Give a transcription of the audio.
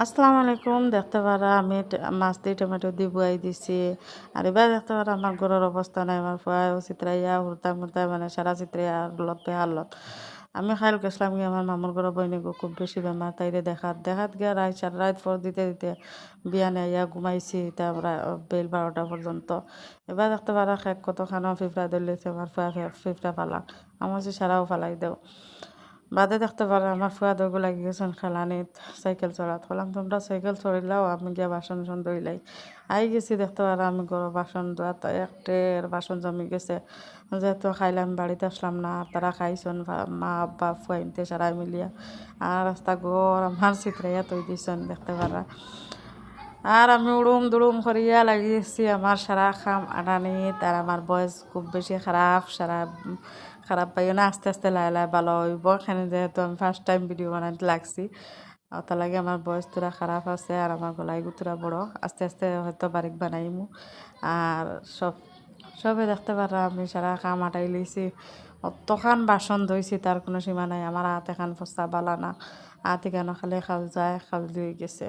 আসসালামু আলাইকুম। দেখতে পারা আমি মাছ দিয়ে টমেটো দিয়ে বুয়াই দিছি। আর এবার দেখতে পারা আমার ঘরের অবস্থা নাই, আমার ফুয়াও চিত্রাইয়া হুড়তা মুড়তা মানে সারা চিত্রাইয়া লত বেহালত। আমি খাইল গেছিলাম গিয়ে আমার মামুর ঘরে বইনি গো, খুব বেশি বেমার, তাইরে দেখাত গিয়া রাত সারা রাত ফর দিতে দিতে বিয়ানে আইয়া ঘুমাইছি তারপরে বেল 12টা পর্যন্ত। এবার দেখতে পারা খেক কতখানো ফিফড়া ধরলেছে, আমার ফুয়া ফিফড়া ফালা আমার সে সারাও ফালাই দেও। বাদে দেখতে পারে আমার ফুয়া দৌড় লাগি গেছেন খেলানিত সাইকেল চড়াত, বললাম তোমরা সাইকেল চড়িলাও আমি গিয়া বাসন টাসন ধুইলাই। আই গেছি দেখতে পারে আমি গরম বাসন ধোয়াত একটের বাসন জমি গেছে, যেহেতু খাইলাম বাড়িতে আসলাম না, আর তারা খাইছেন মা আব্বা ফুয়াইনতে সারাই মিলিয়া, আর রাস্তা ঘর আমার চিত্রাইয়া তৈ দিছেন দেখতে পারা। আর আমি উড়ুম দুড়ুম করিয়া লাগিয়েছি আমার সারা খাম আনানিত। আর আমার বয়স খুব বেশি খারাপ, সারা খারাপ পাইও না, আস্তে আস্তে লাই লাই ভালো হইব। এখানে যেহেতু আমি ফার্স্ট টাইম ভিডিও বানাইতে লাগছি, তার লাগে আমার বয়স তোরা খারাপ আছে আর আমার গলায় গুতুরা বড়, আস্তে আস্তে হয়তো বারিক বানাইমু। আর সবে দেখতে পারা আমি সারা কাম আটাই লইছি, অতখান বাসন ধুইছি তার কোনো সীমা নাই। আমার হাত এখান ফসা বালা না, হাত এখানে খালি খাল যায় খাল ধুয়ে গেছে।